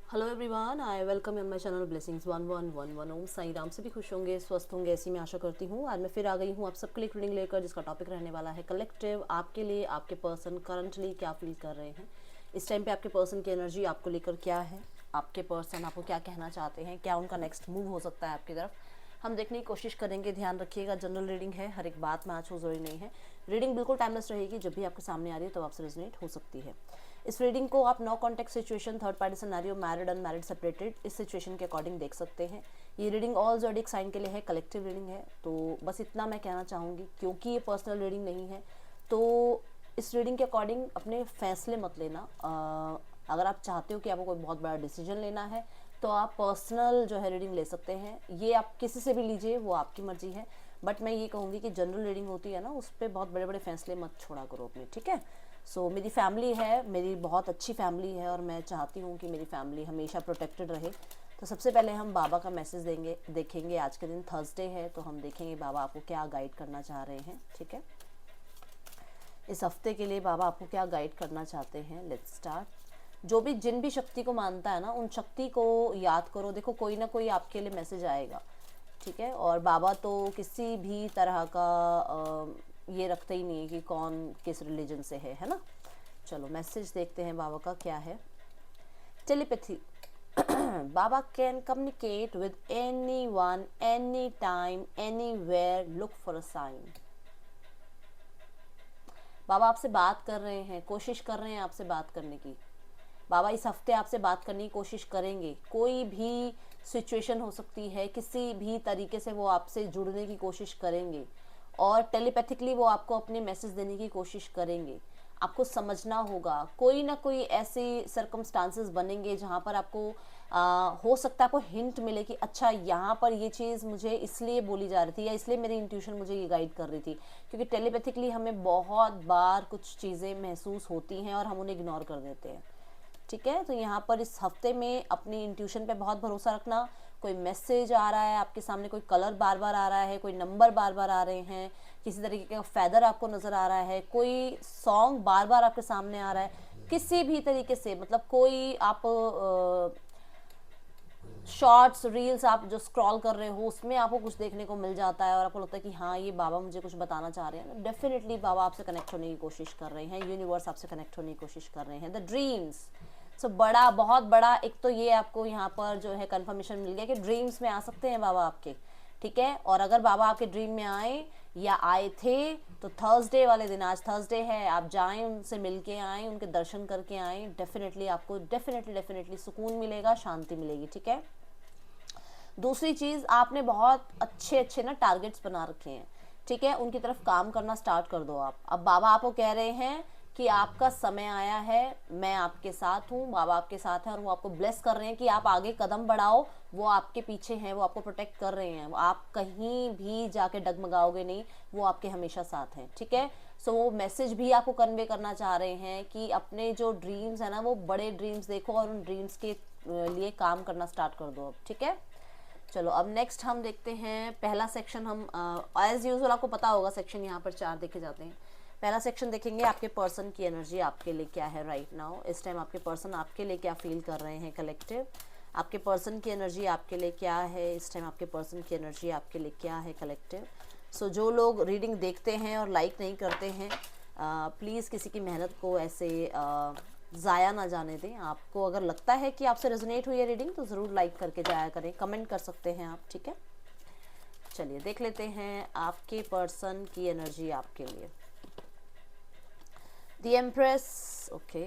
Hello everyone, I welcome on my channel blessings 1111। ओम साई राम। से भी खुश होंगे, स्वस्थ होंगे, ऐसी मैं आशा करती हूँ। आज मैं फिर आ गई हूँ आप सबके लिए रीडिंग लेकर, जिसका टॉपिक रहने वाला है कलेक्टिव। आपके लिए आपके पर्सन करंटली क्या फील कर रहे हैं, इस टाइम पे आपके पर्सन की एनर्जी आपको लेकर क्या है, आपके पर्सन आपको क्या कहना चाहते हैं, क्या उनका नेक्स्ट मूव हो सकता है आपकी तरफ, हम देखने की कोशिश करेंगे। ध्यान रखिएगा, जनरल रीडिंग है, हर एक बात मैच हो जरूरी नहीं है। रीडिंग बिल्कुल टाइमलेस रहेगी, जब भी आपके सामने आ रही है तब आपसे रेजोनेट हो सकती है। इस रीडिंग को आप no contact situation, third party scenario, married unmarried separated, इस सिचुएशन के अकॉर्डिंग देख सकते हैं। ये रीडिंग ऑल ज़ोडिक साइन के लिए है, कलेक्टिव रीडिंग है। तो बस इतना मैं कहना चाहूँगी, क्योंकि ये पर्सनल रीडिंग नहीं है तो इस रीडिंग के अकॉर्डिंग अपने फैसले मत लेना। अगर आप चाहते हो कि आपको कोई बहुत बड़ा डिसीजन लेना है तो आप पर्सनल जो है रीडिंग ले सकते हैं। ये आप किसी से भी लीजिए, वो आपकी मर्जी है। बट मैं ये कहूँगी कि जनरल रीडिंग होती है ना, उस पर बहुत बड़े बड़े फैसले मत छोड़ा करो अपने, ठीक है। मेरी फैमिली है, मेरी बहुत अच्छी फैमिली है और मैं चाहती हूँ कि मेरी फैमिली हमेशा प्रोटेक्टेड रहे। तो सबसे पहले हम बाबा का मैसेज देखेंगे। आज के दिन थर्सडे है, तो हम देखेंगे बाबा आपको क्या गाइड करना चाह रहे हैं, ठीक है। इस हफ्ते के लिए बाबा आपको क्या गाइड करना चाहते हैं। Let's start. जो भी जिन भी शक्ति को मानता है ना, उन शक्ति को याद करो। देखो, कोई ना कोई आपके लिए मैसेज आएगा, ठीक है। और बाबा तो किसी भी तरह का ये रखते ही नहीं है कि कौन किस रिलीजन से है ना। चलो मैसेज देखते हैं बाबा का क्या है। टेलीपैथी। बाबा can communicate with anyone, anytime, anywhere, look for a sign. बाबा आपसे बात कर रहे हैं, कोशिश कर रहे हैं आपसे बात करने की। बाबा इस हफ्ते आपसे बात करने की कोशिश करेंगे। कोई भी सिचुएशन हो सकती है, किसी भी तरीके से वो आपसे जुड़ने की कोशिश करेंगे और टेलीपैथिकली वो आपको अपने मैसेज देने की कोशिश करेंगे। आपको समझना होगा, कोई ना कोई ऐसे सर्कमस्टांसेस बनेंगे जहाँ पर आपको हो सकता है आपको हिंट मिले कि अच्छा, यहाँ पर ये चीज़ मुझे इसलिए बोली जा रही थी या इसलिए मेरी इंट्यूशन मुझे ये गाइड कर रही थी। क्योंकि टेलीपैथिकली हमें बहुत बार कुछ चीज़ें महसूस होती हैं और हम उन्हें इग्नोर कर देते हैं, ठीक है। तो यहाँ पर इस हफ्ते में अपनी इंट्यूशन पे बहुत भरोसा रखना। कोई मैसेज आ रहा है आपके सामने, कोई कलर बार बार आ रहा है, कोई नंबर बार बार आ रहे हैं, किसी तरीके का फैदर आपको नज़र आ रहा है, कोई सॉन्ग बार बार आपके सामने आ रहा है, किसी भी तरीके से, मतलब कोई आप शॉर्ट्स रील्स आप जो स्क्रॉल कर रहे हो उसमें आपको कुछ देखने को मिल जाता है और आपको लगता है कि हाँ, ये बाबा मुझे कुछ बताना चाह रहे हैं। डेफिनेटली बाबा आपसे कनेक्ट होने की कोशिश कर रहे हैं, यूनिवर्स आपसे कनेक्ट होने की कोशिश कर रहे हैं। The dreams. बड़ा, बहुत बड़ा एक तो ये आपको यहाँ पर जो है कंफर्मेशन मिल गया कि ड्रीम्स में आ सकते हैं बाबा आपके, ठीक है। और अगर बाबा आपके ड्रीम में आए या आए थे तो थर्सडे वाले दिन, आज थर्सडे है, आप जाएं, उनसे मिल के आएँ, उनके दर्शन करके आएँ। डेफिनेटली आपको डेफिनेटली सुकून मिलेगा, शांति मिलेगी, ठीक है। दूसरी चीज़, आपने बहुत अच्छे अच्छे ना टारगेट्स बना रखे हैं, ठीक है। उनकी तरफ काम करना स्टार्ट कर दो आप। अब बाबा आपको कह रहे हैं कि आपका समय आया है, मैं आपके साथ हूँ, बाबा आपके साथ हैं और वो आपको ब्लेस कर रहे हैं कि आप आगे कदम बढ़ाओ। वो आपके पीछे हैं, वो आपको प्रोटेक्ट कर रहे हैं, आप कहीं भी जाके डगमगाओगे नहीं, वो आपके हमेशा साथ हैं, ठीक है। वो मैसेज भी आपको कन्वे करना चाह रहे हैं कि अपने जो ड्रीम्स है ना, वो बड़े ड्रीम्स देखो और उन ड्रीम्स के लिए काम करना स्टार्ट कर दो अब, ठीक है। चलो अब नेक्स्ट हम देखते हैं पहला सेक्शन। हम एज यूजुअल आपको पता होगा सेक्शन यहाँ पर 4 देखे जाते हैं। पहला सेक्शन देखेंगे आपके पर्सन की एनर्जी आपके लिए क्या है राइट नाउ। इस टाइम आपके पर्सन आपके लिए क्या फील कर रहे हैं कलेक्टिव। आपके पर्सन की एनर्जी आपके लिए क्या है इस टाइम, आपके पर्सन की एनर्जी आपके लिए क्या है कलेक्टिव। जो लोग रीडिंग देखते हैं और लाइक नहीं करते हैं, प्लीज़ किसी की मेहनत को ऐसे ज़ाया ना जाने दें। आपको अगर लगता है कि आपसे रेजोनेट हुई है रीडिंग तो ज़रूर लाइक करके जाया करें, कमेंट कर सकते हैं आप, ठीक है। चलिए देख लेते हैं आपके पर्सन की एनर्जी आपके लिए। The empress, okay.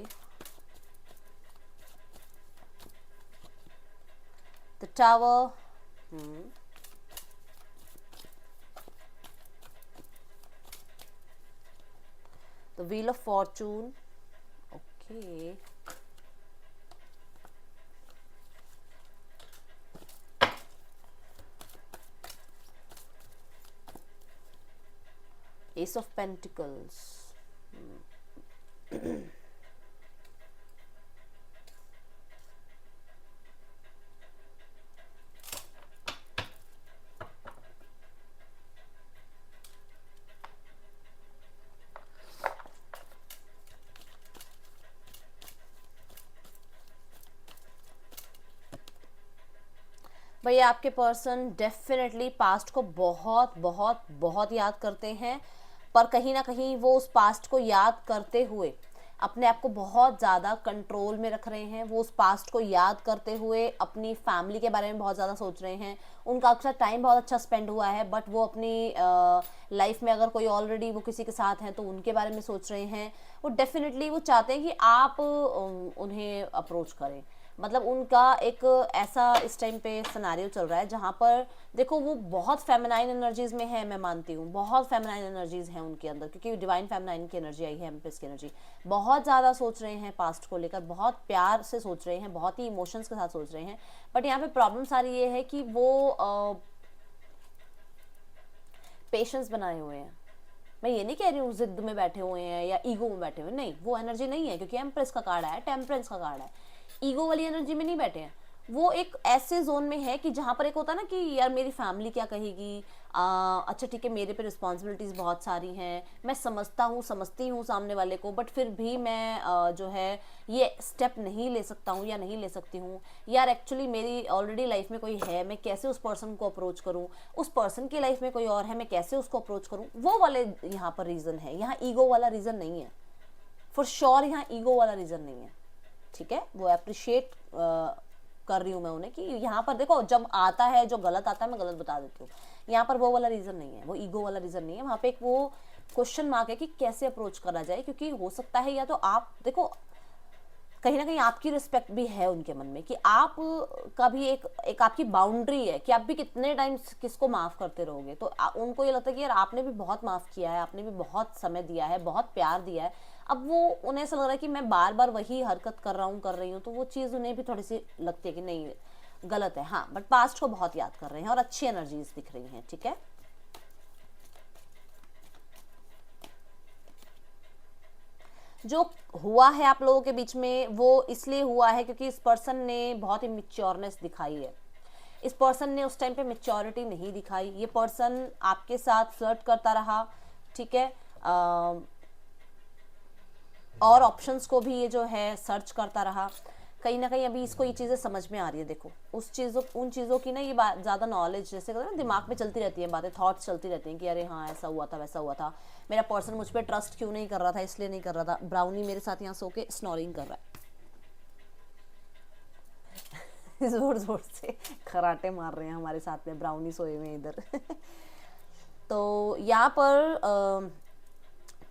The tower, the wheel of Fortune, okay. Ace of Pentacles, भैया आपके पर्सन डेफिनेटली पास्ट को बहुत बहुत बहुत याद करते हैं, पर कहीं ना कहीं वो उस पास्ट को याद करते हुए अपने आप को बहुत ज़्यादा कंट्रोल में रख रहे हैं। वो उस पास्ट को याद करते हुए अपनी फैमिली के बारे में बहुत ज़्यादा सोच रहे हैं। उनका अक्सर टाइम बहुत अच्छा स्पेंड हुआ है, बट वो अपनी लाइफ में अगर कोई ऑलरेडी वो किसी के साथ हैं तो उनके बारे में सोच रहे हैं। वो डेफिनेटली वो चाहते हैं कि आप उन्हें अप्रोच करें। मतलब उनका एक ऐसा इस टाइम पे सिनेरियो चल रहा है जहाँ पर देखो वो बहुत फेमिनाइन एनर्जीज में है, मैं मानती हूँ बहुत फेमिनाइन एनर्जीज हैं उनके अंदर, क्योंकि डिवाइन फेमिनाइन की एनर्जी आई है, एम्प्रेस की एनर्जी। बहुत ज़्यादा सोच रहे हैं पास्ट को लेकर, बहुत प्यार से सोच रहे हैं, बहुत ही इमोशंस के साथ सोच रहे हैं। बट यहाँ पे प्रॉब्लम सारी ये है कि वो पेशेंस बनाए हुए हैं। मैं ये नहीं कह रही हूँ जिद में बैठे हुए हैं या ईगो में बैठे हुए, नहीं, वो एनर्जी नहीं है, क्योंकि एम्प्रेस का कार्ड है, टेम्परेंस का कार्ड है। ईगो वाली एनर्जी में नहीं बैठे हैं। वो एक ऐसे जोन में है कि जहाँ पर एक होता है ना कि यार मेरी फैमिली क्या कहेगी, अच्छा ठीक है मेरे पे रिस्पॉन्सिबिलिटीज़ बहुत सारी हैं, मैं समझती हूँ सामने वाले को, बट फिर भी मैं जो है ये स्टेप नहीं ले सकता हूँ या नहीं ले सकती हूँ। यार एक्चुअली मेरी ऑलरेडी लाइफ में कोई है, मैं कैसे उस पर्सन को अप्रोच करूँ, उस पर्सन की लाइफ में कोई और है, मैं कैसे उसको अप्रोच करूँ। वो वाले यहाँ पर रीज़न है, यहाँ ईगो वाला रीज़न नहीं है, फॉर श्योर यहाँ ईगो वाला रीज़न नहीं है। ठीक है, वो अप्रिशिएट कर रही हूँ मैं उन्हें कि यहाँ पर देखो जब आता है जो गलत आता है मैं गलत बता देती हूँ। यहाँ पर वो वाला रीज़न नहीं है, वो ईगो वाला रीज़न नहीं है। वहाँ पे एक वो क्वेश्चन मार्क है कि कैसे अप्रोच करा जाए, क्योंकि हो सकता है या तो आप देखो कहीं ना कहीं आपकी रिस्पेक्ट भी है उनके मन में कि आप का भी एक आपकी बाउंड्री है कि आप भी कितने टाइम किसको माफ़ करते रहोगे। तो उनको ये लगता है कि यार आपने भी बहुत माफ़ किया है, आपने भी बहुत समय दिया है, बहुत प्यार दिया है। अब वो उन्हें ऐसा लग रहा है कि मैं बार बार वही हरकत कर रही हूँ, तो वो चीज़ उन्हें भी थोड़ी सी लगती है कि नहीं गलत है। हाँ, बट पास्ट को बहुत याद कर रहे हैं और अच्छी एनर्जीज दिख रही हैं। ठीक है, जो हुआ है आप लोगों के बीच में वो इसलिए हुआ है क्योंकि इस पर्सन ने बहुत ही मिच्योरनेस दिखाई है। इस पर्सन ने उस टाइम पे मेच्योरिटी नहीं दिखाई। ये पर्सन आपके साथ फ्लर्ट करता रहा, ठीक है, और ऑप्शंस को भी ये जो है सर्च करता रहा। कहीं ना कहीं अभी इसको ये चीज़ें समझ में आ रही है। देखो उस चीज़ों उन चीज़ों की ना ये बात ज़्यादा नॉलेज जैसे कहते हैं ना दिमाग में चलती रहती है बातें, थॉट्स चलती रहती हैं कि अरे हाँ ऐसा हुआ था वैसा हुआ था, मेरा पर्सन मुझ पर ट्रस्ट क्यों नहीं कर रहा था, इसलिए नहीं कर रहा था। ब्राउनी मेरे साथ यहाँ सो के स्नोरिंग कर रहा है जोर जोर से खराटे मार रहे हैं हमारे साथ में, ब्राउनी सोए हुए इधर तो यहाँ पर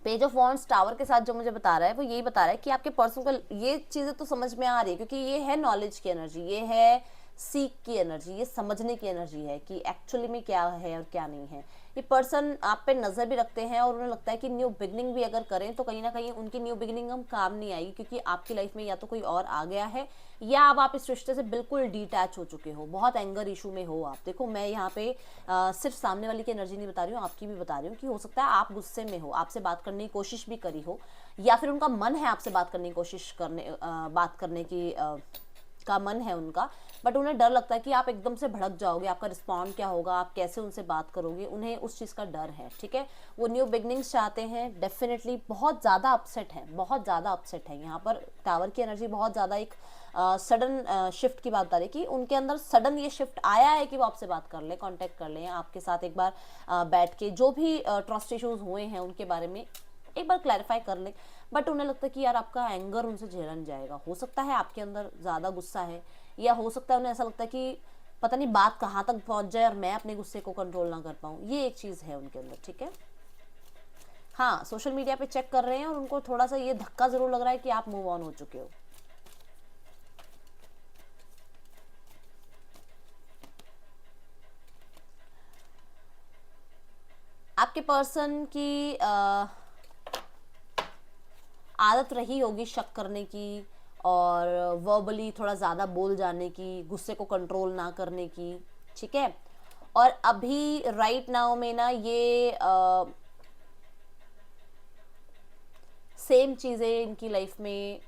पेज ऑफ वॉन्ड्स टावर के साथ जो मुझे बता रहा है वो यही बता रहा है कि आपके पर्सन को ये चीज़ें तो समझ में आ रही है, क्योंकि ये है नॉलेज की एनर्जी, ये है सीख की एनर्जी, ये समझने की एनर्जी है कि एक्चुअली में क्या है और क्या नहीं है। ये पर्सन आप पे नज़र भी रखते हैं और उन्हें लगता है कि न्यू बिगनिंग भी अगर करें तो कहीं ना कहीं उनकी न्यू बिगनिंग हम काम नहीं आएगी, क्योंकि आपकी लाइफ में या तो कोई और आ गया है या अब आप इस रिश्ते से बिल्कुल डिटैच हो चुके हो, बहुत एंगर इशू में हो आप। देखो मैं यहाँ पे सिर्फ सामने वाली की एनर्जी नहीं बता रही हूँ, आपकी भी बता रही हूँ कि हो सकता है आप गुस्से में हो, आपसे बात करने की कोशिश भी करी हो, या फिर उनका मन है आपसे बात करने की कोशिश करने बात करने की का मन है उनका, बट उन्हें डर लगता है कि आप एकदम से भड़क जाओगे, आपका रिस्पॉन्ड क्या होगा, आप कैसे उनसे बात करोगे, उन्हें उस चीज़ का डर है। ठीक है, वो न्यू बिगनिंग्स चाहते हैं, डेफिनेटली बहुत ज़्यादा अपसेट है, बहुत ज़्यादा अपसेट है। यहाँ पर टावर की एनर्जी बहुत ज़्यादा एक सडन शिफ्ट की बात बता रही है कि उनके अंदर सडन ये शिफ्ट आया है कि वो आपसे बात कर ले, कांटेक्ट कर लें, आपके साथ एक बार बैठ के जो भी ट्रस्ट इश्यूज हुए हैं उनके बारे में एक बार क्लैरिफाई कर ले। बट उन्हें लगता है कि यार आपका एंगर उनसे झेला नहीं जाएगा। हो सकता है आपके अंदर ज़्यादा गुस्सा है, या हो सकता है उन्हें ऐसा लगता है कि पता नहीं बात कहाँ तक पहुँच जाए और मैं अपने गुस्से को कंट्रोल ना कर पाऊँ, ये एक चीज़ है उनके अंदर। ठीक है, हाँ, सोशल मीडिया पे चेक कर रहे हैं और उनको थोड़ा सा ये धक्का ज़रूर लग रहा है कि आप मूव ऑन हो चुके हो। आपके पर्सन की आदत रही होगी शक करने की और वर्बली थोड़ा ज़्यादा बोल जाने की, गुस्से को कंट्रोल ना करने की। ठीक है, और अभी राइट नाउ में ना ये सेम चीज़ें इनकी लाइफ में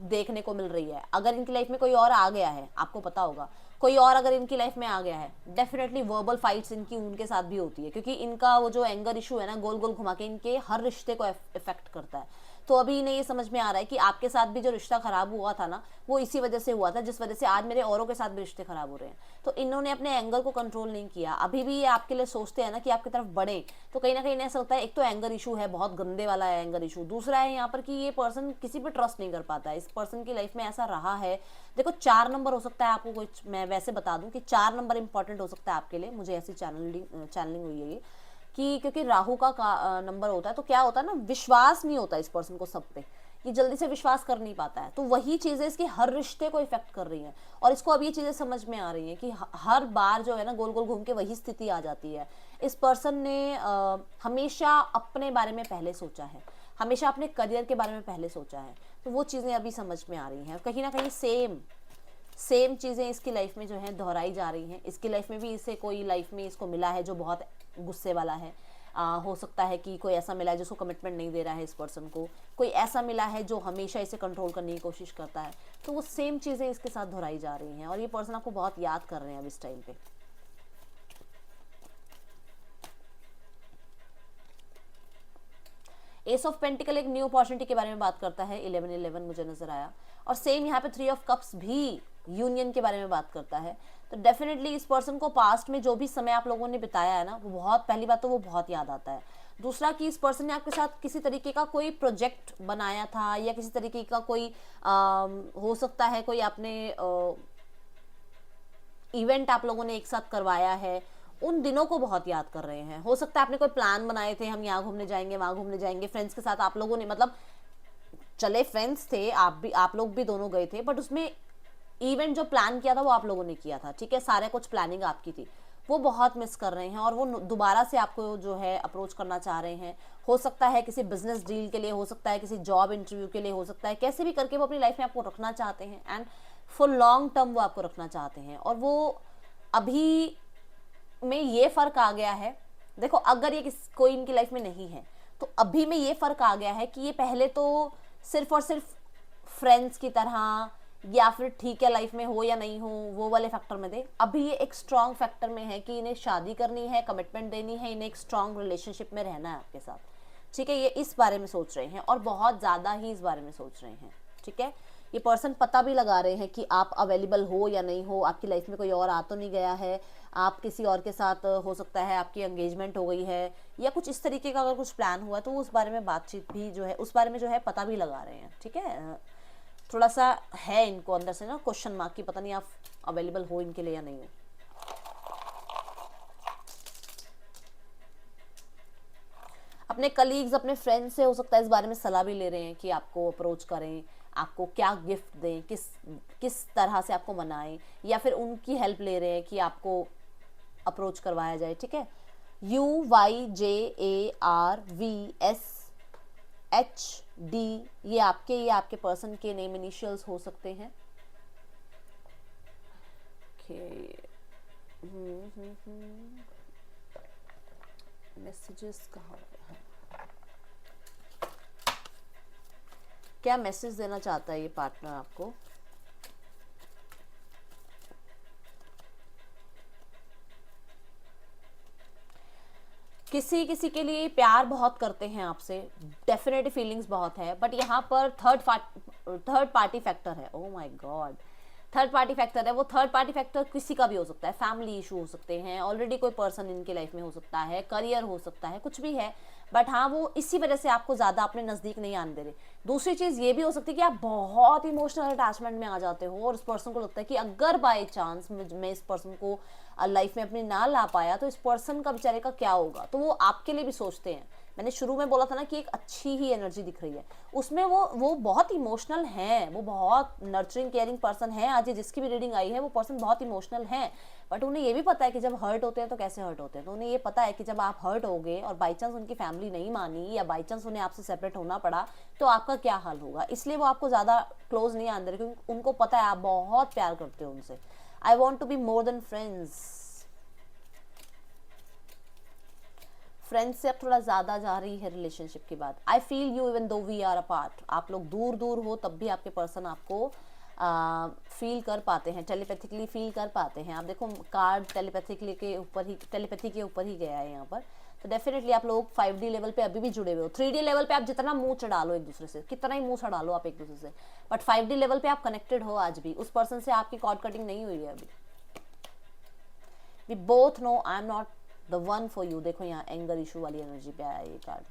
देखने को मिल रही है। अगर इनकी लाइफ में कोई और आ गया है, आपको पता होगा कोई और अगर इनकी लाइफ में आ गया है, डेफिनेटली वर्बल फाइट्स इनकी उनके साथ भी होती है, क्योंकि इनका वो जो एंगर इशू है ना गोल गोल घुमा के इनके हर रिश्ते को इफेक्ट करता है। तो अभी इन्हें ये समझ में आ रहा है कि आपके साथ भी जो रिश्ता खराब हुआ था ना, वो इसी वजह से हुआ था जिस वजह से आज मेरे औरों के साथ भी रिश्ते खराब हो रहे हैं। तो इन्होंने अपने एंगर को कंट्रोल नहीं किया। अभी भी ये आपके लिए सोचते हैं ना कि आपकी तरफ बढ़े, तो कहीं ना कहीं ऐसा होता है, एक तो एंगर इशू है, बहुत गंदे वाला है एंगर इशू। दूसरा है यहाँ पर कि ये पर्सन किसी पर ट्रस्ट नहीं कर पाता है। इस पर्सन की लाइफ में ऐसा रहा है, देखो 4 नंबर हो सकता है आपको, कोई मैं वैसे बता दूं कि 4 नंबर इंपॉर्टेंट हो सकता है आपके लिए, मुझे ऐसी चैनलिंग हुई है ये कि क्योंकि राहु का नंबर होता है, तो क्या होता है ना, विश्वास नहीं होता इस पर्सन को सब पे, ये जल्दी से विश्वास कर नहीं पाता है। तो वही चीजें इसके हर रिश्ते को इफेक्ट कर रही हैं, और इसको अब ये चीजें समझ में आ रही हैं कि हर बार जो है ना गोल गोल घूम के वही स्थिति आ जाती है। इस पर्सन ने हमेशा अपने बारे में पहले सोचा है, हमेशा अपने करियर के बारे में पहले सोचा है, तो वो चीजें अभी समझ में आ रही हैं। कहीं ना कहीं सेम चीज़ें इसकी लाइफ में जो है दोहराई जा रही हैं। इसकी लाइफ में भी इसे कोई लाइफ में इसको मिला है जो बहुत गुस्से वाला है। हो सकता है कि कोई ऐसा मिला है जिसको कमिटमेंट नहीं दे रहा है इस पर्सन को, कोई ऐसा मिला है जो हमेशा इसे कंट्रोल करने की कोशिश करता है। तो वो सेम चीज़ें इसके साथ दोहराई जा रही हैं और ये पर्सन आपको बहुत याद कर रहे हैं अब इस टाइम पे। एस ऑफ पेंटिकल एक न्यू अपॉर्चुनिटी के बारे में बात करता है, 11-11 मुझे नजर आया। और सेम यहाँ पे 3 ऑफ कप्स भी यूनियन के बारे में बात करता है। तो डेफिनेटली इस पर्सन को पास्ट में जो भी समय आप लोगों ने बिताया है ना, वो बहुत, पहली बात तो वो बहुत याद आता है। दूसरा कि इस पर्सन ने आपके साथ किसी तरीके का कोई प्रोजेक्ट बनाया था, या किसी तरीके का कोई हो सकता है कोई आपने इवेंट आप लोगों ने एक साथ करवाया है, उन दिनों को बहुत याद कर रहे हैं। हो सकता है आपने कोई प्लान बनाए थे, हम यहाँ घूमने जाएंगे, वहां घूमने जाएंगे, फ्रेंड्स के साथ आप लोगों ने, मतलब चले फ्रेंड्स थे, आप लोग भी दोनों गए थे, बट उसमें इवेंट जो प्लान किया था वो आप लोगों ने किया था, ठीक है, सारे कुछ प्लानिंग आपकी थी, वो बहुत मिस कर रहे हैं और वो दोबारा से आपको जो है अप्रोच करना चाह रहे हैं। हो सकता है किसी बिजनेस डील के लिए, हो सकता है किसी जॉब इंटरव्यू के लिए, हो सकता है कैसे भी करके वो अपनी लाइफ में आपको रखना चाहते हैं, एंड फॉर लॉन्ग टर्म वो आपको रखना चाहते हैं। और वो अभी में ये फर्क आ गया है, देखो अगर ये कोई इनकी लाइफ में नहीं है तो अभी में ये फर्क आ गया है कि ये पहले तो सिर्फ और सिर्फ फ्रेंड्स की तरह, या फिर ठीक है लाइफ में हो या नहीं हो वो वाले फैक्टर में थे। अभी ये एक स्ट्रॉन्ग फैक्टर में है कि इन्हें शादी करनी है, कमिटमेंट देनी है, इन्हें एक स्ट्रॉन्ग रिलेशनशिप में रहना है आपके साथ, ठीक है। ये इस बारे में सोच रहे हैं और बहुत ज़्यादा ही इस बारे में सोच रहे हैं, ठीक है। ये पर्सन पता भी लगा रहे हैं कि आप अवेलेबल हो या नहीं हो, आपकी लाइफ में कोई और आ तो नहीं गया है, आप किसी और के साथ, हो सकता है आपकी एंगेजमेंट हो गई है, या कुछ इस तरीके का अगर कुछ प्लान हुआ है तो उस बारे में बातचीत भी जो है, उस बारे में जो है पता भी लगा रहे हैं, ठीक है। थोड़ा सा है इनको अंदर से ना क्वेश्चन मार्क की, पता नहीं आप अवेलेबल हो इनके लिए या नहीं हो। अपने कलीग्स, अपने फ्रेंड्स से हो सकता है इस बारे में सलाह भी ले रहे हैं कि आपको अप्रोच करें, आपको क्या गिफ्ट दें, किस तरह से आपको मनाएं, या फिर उनकी हेल्प ले रहे हैं कि आपको अप्रोच करवाया जाए, ठीक है। UYJARVSHD ये आपके पर्सन के नेम इनिशियल्स हो सकते हैं। मैसेजेस कहाँ है, क्या मैसेज देना चाहता है ये पार्टनर आपको? किसी किसी के लिए प्यार बहुत करते हैं आपसे, डेफिनेटली फीलिंग्स बहुत है, बट यहाँ पर थर्ड पार्टी फैक्टर है। Oh my God, third party factor है। वो थर्ड पार्टी फैक्टर किसी का भी हो सकता है, फैमिली इशू हो सकते हैं, ऑलरेडी कोई पर्सन इनके लाइफ में हो सकता है, करियर हो सकता है, कुछ भी है, बट हाँ वो इसी वजह से आपको ज़्यादा अपने नज़दीक नहीं आने दे रहे। दूसरी चीज़ ये भी हो सकती है कि आप बहुत इमोशनल अटैचमेंट में आ जाते हो और उस पर्सन को लगता है कि अगर बाई चांस मैं इस पर्सन को लाइफ में अपनी ना ला पाया तो इस पर्सन का बेचारे का क्या होगा। तो वो आपके लिए भी सोचते हैं। मैंने शुरू में बोला था ना कि एक अच्छी ही एनर्जी दिख रही है उसमें, वो बहुत इमोशनल है, वो बहुत नर्चरिंग केयरिंग पर्सन है। आज जिसकी भी रीडिंग आई है वो पर्सन बहुत इमोशनल है, बट उन्हें ये भी पता है कि जब हर्ट होते हैं तो कैसे हर्ट होते हैं। तो उन्हें ये पता है कि जब आप हर्ट हो गए और बाई चांस उनकी फैमिली नहीं मानी या बाई चांस उन्हें आपसे सेपरेट होना पड़ा तो आपका क्या हाल होगा। इसलिए वो आपको ज़्यादा क्लोज नहीं आने दे रहे, क्योंकि उनको पता है आप बहुत प्यार करते हो उनसे। I want to be more than friends, friends से अब थोड़ा ज़्यादा जा रही है रिलेशनशिप की बात। I feel you even though we are apart, आप लोग दूर दूर हो तब भी आपके पर्सन आपको फील कर पाते हैं, टेलीपैथिकली फील कर पाते हैं। आप देखो कार्ड टेलीपैथी के ऊपर ही गया है यहाँ पर, तो डेफिनेटली आप लोग 5D लेवल पे अभी भी जुड़े हुए हो। 3D लेवल पे आप जितना मुंह चढ़ा लो एक दूसरे से, कितना ही मुंह चढ़ा लो आप एक दूसरे से, बट 5D लेवल पे आप कनेक्टेड हो आज भी। उस पर्सन से आपकी कॉर्ड कटिंग नहीं हुई है अभी। We both know I am not the one for you. देखो यहाँ एंगर इशू वाली एनर्जी पे आया ये card.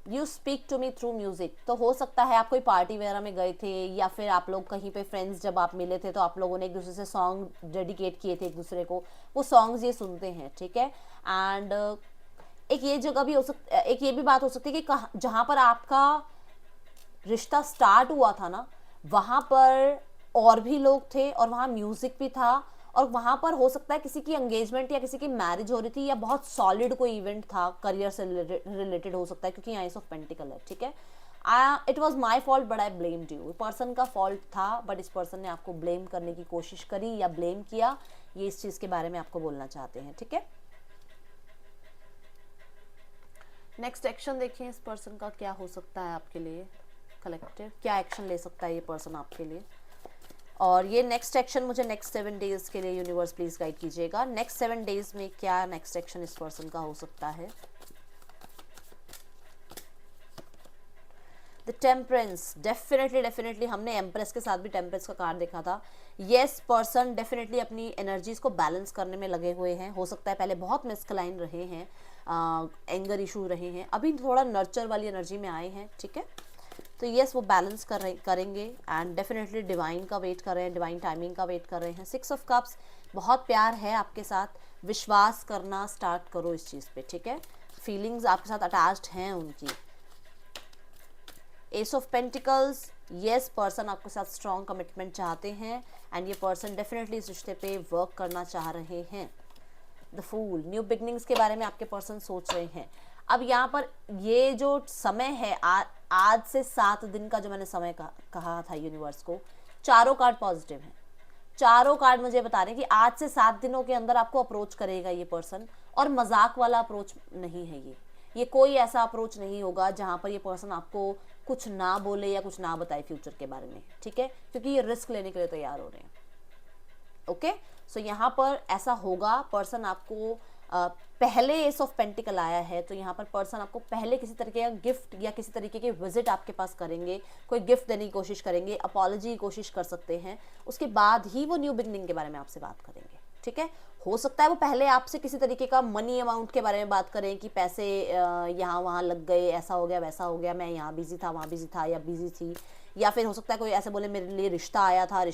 You speak to me through music. तो हो सकता है आप कोई पार्टी वगैरह में गए थे, या फिर आप लोग कहीं पे फ्रेंड्स जब आप मिले थे तो आप लोगों ने एक दूसरे से सॉन्ग डेडिकेट किए थे एक दूसरे को, वो सॉन्ग्स ये सुनते हैं, ठीक है। एंड एक ये जगह भी हो सकती, एक ये भी बात हो सकती है कि जहाँ पर आपका रिश्ता स्टार्ट हुआ था ना, वहाँ पर और भी लोग थे और वहाँ म्यूजिक भी था, और वहाँ पर हो सकता है किसी की एंगेजमेंट या किसी की मैरिज हो रही थी, या बहुत सॉलिड कोई इवेंट था करियर से रिलेटेड हो सकता है, क्योंकि यहाँ एस ऑफ पेंटिकल है, ठीक है। It was my fault but I blamed you. Person का फॉल्ट था बट इस पर्सन ने आपको ब्लेम करने की कोशिश करी या ब्लेम किया, ये इस चीज़ के बारे में आपको बोलना चाहते हैं, ठीक है। नेक्स्ट एक्शन देखिए इस पर्सन का क्या हो सकता है आपके लिए। कलेक्टिव क्या एक्शन ले सकता है ये पर्सन आपके लिए, और ये नेक्स्ट एक्शन मुझे नेक्स्ट 7 डेज के लिए यूनिवर्स प्लीज गाइड कीजिएगा। नेक्स्ट 7 डेज में क्या नेक्स्ट एक्शन इस पर्सन का हो सकता है। द टेम्परेंस, डेफिनेटली हमने एम्प्रेस के साथ भी टेम्परेंस का कार्ड देखा था। येस, पर्सन डेफिनेटली अपनी एनर्जीज को बैलेंस करने में लगे हुए हैं। हो सकता है पहले बहुत मिसलाइन रहे हैं, एंगर इशू रहे हैं, अभी थोड़ा नर्चर वाली एनर्जी में आए हैं, ठीक है। तो यस वो बैलेंस करेंगे एंड डेफिनेटली डिवाइन का वेट कर रहे हैं, डिवाइन टाइमिंग का वेट कर रहे हैं। 6 ऑफ कप्स, बहुत प्यार है आपके साथ, विश्वास करना स्टार्ट करो इस चीज़ पे, ठीक है। फीलिंग्स आपके साथ अटैच्ड हैं उनकी। S of pentacles, yes person आपके साथ स्ट्रॉन्ग कमिटमेंट चाहते हैं एंड ये पर्सन डेफिनेटली इस रिश्ते पे वर्क करना चाह रहे हैं। द फूल, न्यू बिगनिंग्स के बारे में आपके पर्सन सोच रहे हैं। अब यहाँ पर ये जो समय है आज से 7 दिन का जो मैंने समय कहा था यूनिवर्स को, चारों कार्ड पॉजिटिव हैं। चारों कार्ड मुझे बता रहे हैं कि आज से 7 दिनों के अंदर आपको अप्रोच करेगा ये पर्सन, और मजाक वाला अप्रोच नहीं है ये कोई ऐसा अप्रोच नहीं होगा जहाँ पर ये पर्सन आपको कुछ ना बोले या कुछ ना बताए फ्यूचर के बारे में, ठीक है, क्योंकि ये रिस्क लेने के लिए तैयार हो रहे हैं। ओके, सो यहाँ पर ऐसा होगा, पर्सन आपको पहले एस ऑफ पेंटिकल आया है, तो यहाँ पर पर्सन आपको पहले किसी तरीके का गिफ्ट या किसी तरीके के विजिट आपके पास करेंगे, कोई गिफ्ट देने की कोशिश करेंगे, अपॉलॉजी की कोशिश कर सकते हैं, उसके बाद ही वो न्यू बिगनिंग के बारे में आपसे बात करेंगे, ठीक है। हो सकता है वो पहले आपसे किसी तरीके का मनी अमाउंट के बारे में बात करें कि पैसे यहाँ वहाँ लग गए, ऐसा हो गया वैसा हो गया, मैं यहाँ बिजी था वहाँ बिजी था या बिजी थी, या फिर हो सकता है कोई ऐसे बोले मेरे लिए रिश्ता आया था,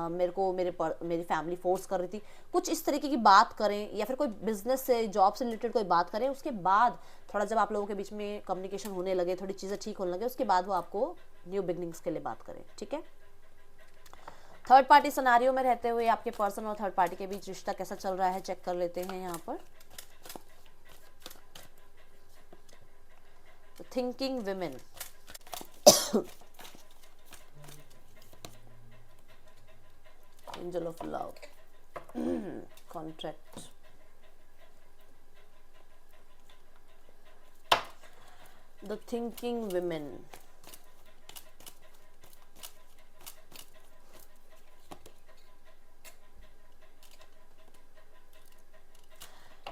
मेरे को मेरी फैमिली फोर्स कर रही थी, कुछ इस तरीके की बात करें, या फिर कोई बिजनेस से जॉब से रिलेटेड कोई बात करें। उसके बाद थोड़ा जब आप लोगों के बीच में कम्युनिकेशन होने लगे, थोड़ी चीज़ें ठीक होने लगे, उसके बाद वो आपको न्यू बिगनिंग्स के लिए बात करें, ठीक है। थर्ड पार्टी सिनेरियो में रहते हुए आपके पर्सन और थर्ड पार्टी के बीच रिश्ता कैसा चल रहा है चेक कर लेते हैं यहाँ पर। Thinking women, angel of love, contract, the thinking women,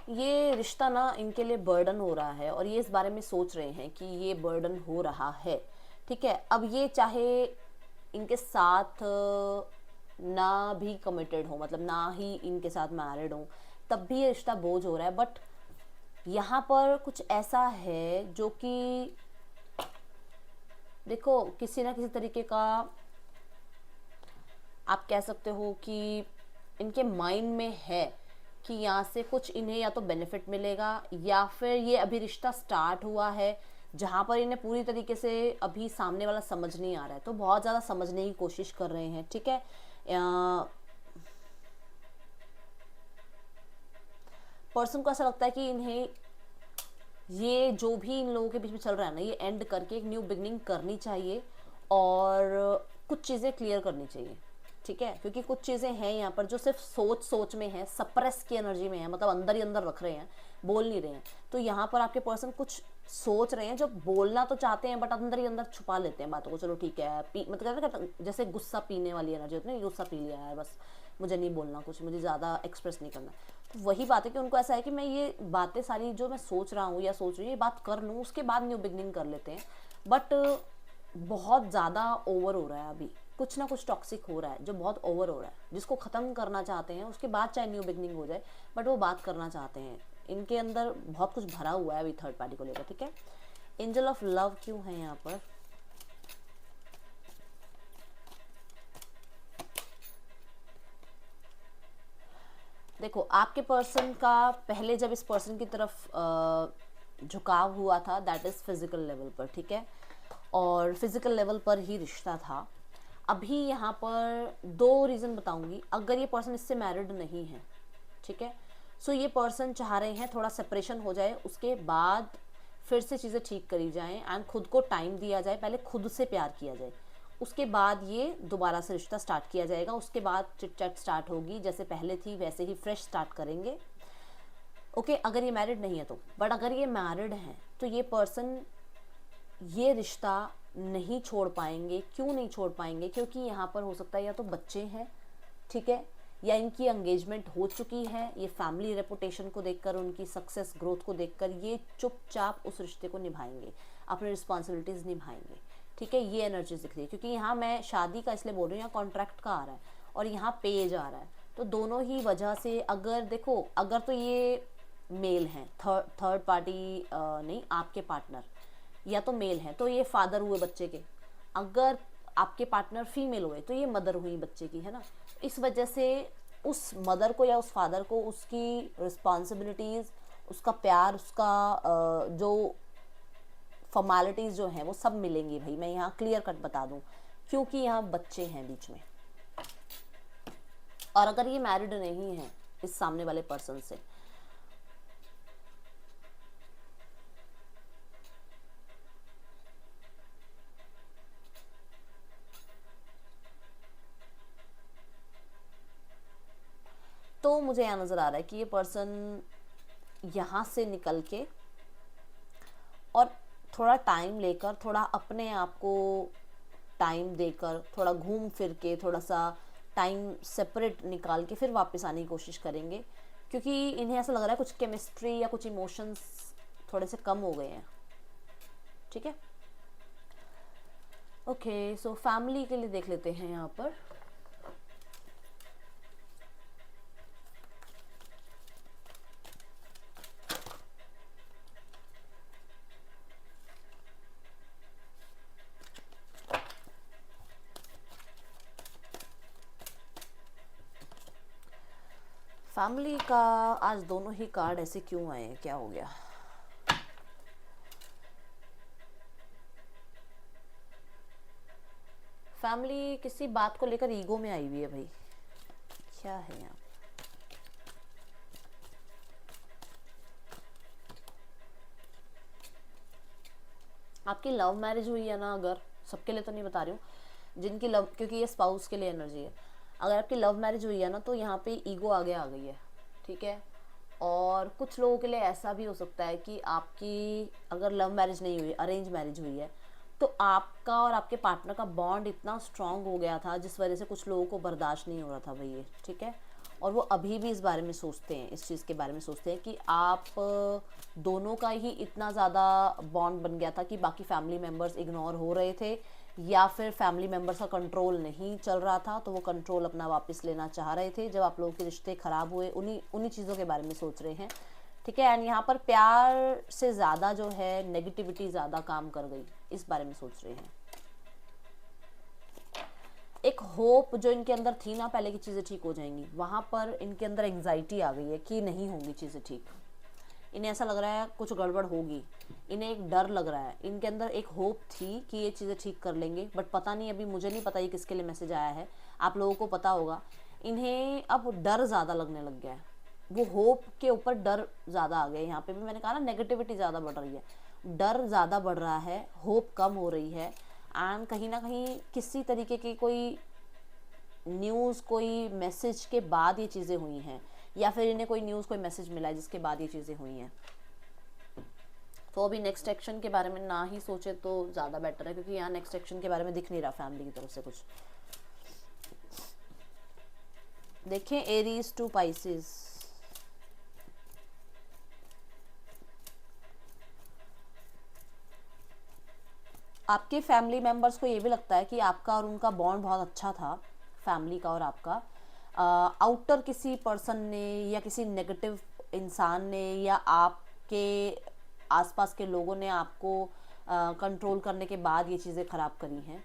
ये रिश्ता ना इनके लिए बर्डन हो रहा है, और ये इस बारे में सोच रहे हैं कि ये बर्डन हो रहा है, ठीक है। अब ये चाहे इनके साथ ना भी कमिटेड हो, मतलब ना ही इनके साथ मैरिड हो, तब भी ये रिश्ता बोझ हो रहा है, बट यहाँ पर कुछ ऐसा है जो कि देखो किसी ना किसी तरीके का आप कह सकते हो कि इनके माइंड में है कि यहाँ से कुछ इन्हें या तो बेनिफिट मिलेगा, या फिर ये अभी रिश्ता स्टार्ट हुआ है जहाँ पर इन्हें पूरी तरीके से अभी सामने वाला समझ नहीं आ रहा है, तो बहुत ज़्यादा समझने की कोशिश कर रहे हैं, ठीक है। पर्सन को ऐसा लगता है कि इन्हें ये जो भी इन लोगों के बीच में चल रहा है ना, ये एंड करके एक न्यू बिगनिंग करनी चाहिए और कुछ चीज़ें क्लियर करनी चाहिए, ठीक है, क्योंकि कुछ चीज़ें हैं यहाँ पर जो सिर्फ सोच में है, सप्रेस की एनर्जी में है, मतलब अंदर ही अंदर रख रहे हैं, बोल नहीं रहे हैं। तो यहाँ पर आपके पर्सन कुछ सोच रहे हैं, जो बोलना तो चाहते हैं बट अंदर ही अंदर छुपा लेते हैं बातों को। चलो ठीक है, मतलब जैसे गुस्सा पीने वाली एनर्जी होती है ना, गुस्सा पी लिया है बस, मुझे नहीं बोलना कुछ, मुझे ज़्यादा एक्सप्रेस नहीं करना। तो वही बात है कि उनको ऐसा है कि मैं ये बातें सारी जो मैं सोच रहा हूँ या सोच रही हूँ, ये बात कर लूँ, उसके बाद न्यू बिगनिंग कर लेते हैं। बट बहुत ज़्यादा ओवर हो रहा है अभी, कुछ ना कुछ टॉक्सिक हो रहा है जो बहुत ओवर हो रहा है, जिसको ख़त्म करना चाहते हैं। उसके बाद चाहे न्यू बिगनिंग हो जाए, बट वो बात करना चाहते हैं। इनके अंदर बहुत कुछ भरा हुआ है अभी थर्ड पार्टी को लेकर, ठीक है। एंजल ऑफ लव क्यों है यहाँ पर? देखो, आपके पर्सन का पहले जब इस पर्सन की तरफ झुकाव हुआ था, दैट इज़ फिजिकल लेवल पर, ठीक है, और फिजिकल लेवल पर ही रिश्ता था। अभी यहाँ पर दो रीज़न बताऊंगी। अगर ये पर्सन इससे मैरिड नहीं है, ठीक है, सो ये पर्सन चाह रहे हैं थोड़ा सेपरेशन हो जाए, उसके बाद फिर से चीज़ें ठीक करी जाएं एंड खुद को टाइम दिया जाए, पहले खुद से प्यार किया जाए, उसके बाद ये दोबारा से रिश्ता स्टार्ट किया जाएगा। उसके बाद चिट चैट स्टार्ट होगी, जैसे पहले थी वैसे ही फ्रेश स्टार्ट करेंगे। ओके, अगर ये मैरिड नहीं है तो। बट अगर ये मैरिड है तो ये पर्सन ये रिश्ता नहीं छोड़ पाएंगे। क्यों नहीं छोड़ पाएंगे? क्योंकि यहाँ पर हो सकता है या तो बच्चे हैं, ठीक है, या इनकी एंगेजमेंट हो चुकी है। ये फैमिली रेपुटेशन को देखकर, उनकी सक्सेस ग्रोथ को देखकर ये चुपचाप उस रिश्ते को निभाएंगे, अपनी रिस्पॉन्सिबिलिटीज़ निभाएंगे, ठीक है। ये एनर्जी दिख रही है, क्योंकि यहाँ मैं शादी का इसलिए बोल रही हूँ, यहाँ कॉन्ट्रैक्ट का आ रहा है और यहाँ पेज आ रहा है। तो दोनों ही वजह से, अगर देखो, अगर तो ये मेल हैं, थर्ड पार्टी नहीं, आपके पार्टनर या तो मेल हैं तो ये फादर हुए बच्चे के। अगर आपके पार्टनर फीमेल हुए तो ये मदर हुई बच्चे की, है ना। इस वजह से उस मदर को या उस फादर को उसकी रिस्पॉन्सिबिलिटीज़, उसका प्यार, उसका जो फॉर्मेलिटीज़ जो हैं वो सब मिलेंगी भाई। मैं यहाँ क्लियर कट बता दूँ, क्योंकि यहाँ बच्चे हैं बीच में। और अगर ये मैरिड नहीं है इस सामने वाले पर्सन से, तो मुझे यहाँ नज़र आ रहा है कि ये पर्सन यहाँ से निकल के और थोड़ा टाइम लेकर, थोड़ा अपने आप को टाइम देकर, थोड़ा घूम फिर के, थोड़ा सा टाइम सेपरेट निकाल के फिर वापस आने की कोशिश करेंगे। क्योंकि इन्हें ऐसा लग रहा है कुछ केमिस्ट्री या कुछ इमोशंस थोड़े से कम हो गए हैं, ठीक है। ओके, सो फैमिली के लिए देख लेते हैं यहाँ पर। फैमिली का आज दोनों ही कार्ड ऐसे क्यों आए हैं? क्या हो गया? फैमिली किसी बात को लेकर ईगो में आई हुई है भाई। क्या है यहाँ? आपकी लव मैरिज हुई है ना, अगर, सबके लिए तो नहीं बता रही हूँ, जिनकी लव, क्योंकि ये स्पाउस के लिए एनर्जी है। अगर आपकी लव मैरिज हुई है ना, तो यहाँ पे ईगो आगे आ गई है, ठीक है। और कुछ लोगों के लिए ऐसा भी हो सकता है कि आपकी अगर लव मैरिज नहीं हुई, अरेंज मैरिज हुई है, तो आपका और आपके पार्टनर का बॉन्ड इतना स्ट्रांग हो गया था जिस वजह से कुछ लोगों को बर्दाश्त नहीं हो रहा था भाई ये, ठीक है। और वो अभी भी इस बारे में सोचते हैं, इस चीज़ के बारे में सोचते हैं कि आप दोनों का ही इतना ज़्यादा बॉन्ड बन गया था कि बाकी फैमिली मेम्बर्स इग्नोर हो रहे थे, या फिर फैमिली मेम्बर्स का कंट्रोल नहीं चल रहा था, तो वो कंट्रोल अपना वापस लेना चाह रहे थे। जब आप लोगों के रिश्ते ख़राब हुए, उन्हीं चीज़ों के बारे में सोच रहे हैं, ठीक है। एंड यहाँ पर प्यार से ज़्यादा जो है नेगेटिविटी ज़्यादा काम कर गई, इस बारे में सोच रहे हैं। एक होप जो इनके अंदर थी ना पहले की चीज़ें ठीक हो जाएंगी, वहाँ पर इनके अंदर एंग्जाइटी आ गई है कि नहीं होंगी चीज़ें ठीक। इन्हें ऐसा लग रहा है कुछ गड़बड़ होगी, इन्हें एक डर लग रहा है। इनके अंदर एक होप थी कि ये चीज़ें ठीक कर लेंगे, बट पता नहीं, अभी मुझे नहीं पता ये किसके लिए मैसेज आया है, आप लोगों को पता होगा। इन्हें अब डर ज़्यादा लगने लग गया है, वो होप के ऊपर डर ज़्यादा आ गया। यहाँ पे भी मैंने कहा ना, नेगेटिविटी ज़्यादा बढ़ रही है, डर ज़्यादा बढ़ रहा है, होप कम हो रही है। एंड कहीं ना कहीं किसी तरीके की कोई न्यूज़, कोई मैसेज के बाद ये चीज़ें हुई हैं, या फिर इन्हें कोई न्यूज़, कोई मैसेज मिला है जिसके बाद ये चीज़ें हुई हैं। तो अभी नेक्स्ट एक्शन के बारे में ना ही सोचे तो ज़्यादा बेटर है, क्योंकि यहाँ नेक्स्ट एक्शन के बारे में दिख नहीं रहा फैमिली की तरफ से कुछ। देखें एरीज टू पाइसेस, आपके फैमिली मेंबर्स को ये भी लगता है कि आपका और उनका बॉन्ड बहुत अच्छा था, फैमिली का और आपका। आउटर किसी पर्सन ने या किसी नेगेटिव इंसान ने या आपके आसपास के लोगों ने आपको कंट्रोल करने के बाद ये चीज़ें ख़राब करी हैं।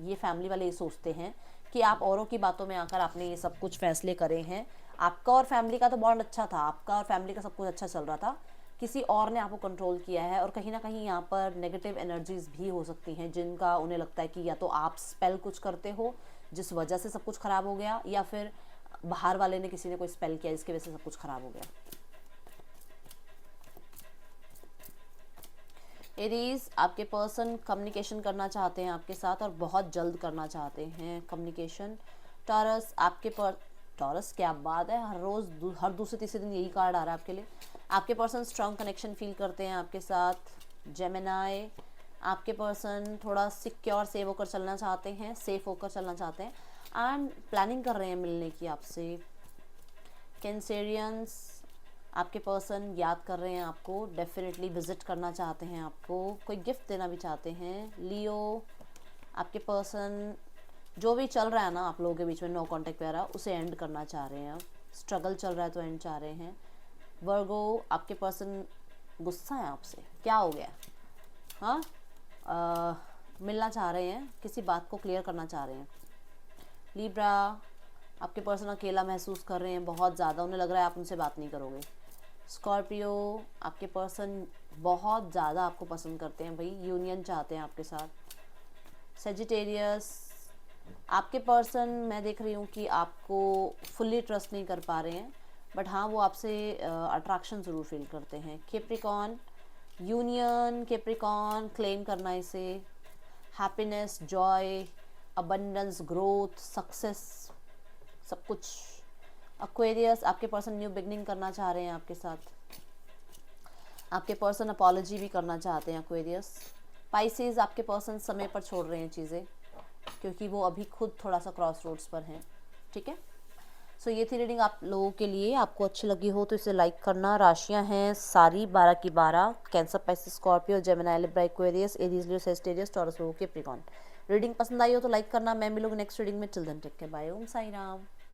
ये फैमिली वाले ये सोचते हैं कि आप औरों की बातों में आकर आपने ये सब कुछ फैसले करे हैं। आपका और फैमिली का तो बॉन्ड अच्छा था, आपका और फैमिली का सब कुछ अच्छा चल रहा था, किसी और ने आपको कंट्रोल किया है। और कहीं ना कहीं यहाँ पर नेगेटिव एनर्जीज भी हो सकती हैं, जिनका उन्हें लगता है कि या तो आप स्पेल कुछ करते हो जिस वजह से सब कुछ ख़राब हो गया, या फिर बाहर वाले ने, किसी ने कोई स्पेल किया जिसकी वजह से सब कुछ ख़राब हो गया। एरीज, आपके पर्सन कम्युनिकेशन करना चाहते हैं आपके साथ और बहुत जल्द करना चाहते हैं कम्युनिकेशन। टॉरस, आपके टॉरस क्या बात है, हर रोज़ हर दूसरे तीसरे दिन यही कार्ड आ रहा है आपके लिए। आपके पर्सन स्ट्रॉन्ग कनेक्शन फील करते हैं आपके साथ। जेमिनाई, आपके पर्सन थोड़ा सिक्योर सेव होकर चलना चाहते हैं, सेफ होकर चलना चाहते हैं एंड प्लानिंग कर रहे हैं मिलने की आपसे। कैंसेरियंस, आपके पर्सन याद कर रहे हैं आपको, डेफिनेटली विजिट करना चाहते हैं आपको, कोई गिफ्ट देना भी चाहते हैं। लियो, आपके पर्सन जो भी चल रहा है ना आप लोगों के बीच में, नो कॉन्टेक्ट वगैरह, उसे एंड करना चाह रहे हैं। स्ट्रगल चल रहा है तो एंड चाह रहे हैं। वर्गो, आपके पर्सन गुस्सा है आपसे, क्या हो गया, हाँ, मिलना चाह रहे हैं, किसी बात को क्लियर करना चाह रहे हैं। लिब्रा, आपके पर्सन अकेला महसूस कर रहे हैं बहुत ज़्यादा, उन्हें लग रहा है आप उनसे बात नहीं करोगे। स्कॉर्पियो, आपके पर्सन बहुत ज़्यादा आपको पसंद करते हैं भाई, यूनियन चाहते हैं आपके साथ। सेजिटेरियस, आपके पर्सन मैं देख रही हूँ कि आपको फुल्ली ट्रस्ट नहीं कर पा रहे हैं, बट हाँ वो आपसे अट्रैक्शन ज़रूर फील करते हैं। कैप्रिकॉर्न, यूनियन, कैप्रिकॉर्न क्लेम करना इसे, happiness, Joy, abundance, growth, success, सब कुछ। एक्वेरियस, आपके पर्सन न्यू बिगनिंग करना चाह रहे हैं आपके साथ, आपके पर्सन अपॉलॉजी भी करना चाहते हैं एक्वेरियस। पाइसेस, आपके पर्सन समय पर छोड़ रहे हैं चीज़ें, क्योंकि वो अभी खुद थोड़ा सा क्रॉस रोड्स पर हैं, ठीक है। सो ये थी रीडिंग आप लोगों के लिए। आपको अच्छी लगी हो तो इसे लाइक करना। राशियां हैं सारी 12 की 12, Cancer, Pisces, Scorpio, Gemini, Libra, Aquarius, Aries, Leo, Sagittarius, Taurus, Capricorn. Reading पसंद आई हो तो लाइक करना। मैं मिलूंगी नेक्स्ट रीडिंग में। Till then take care, bye, Om Sai Ram.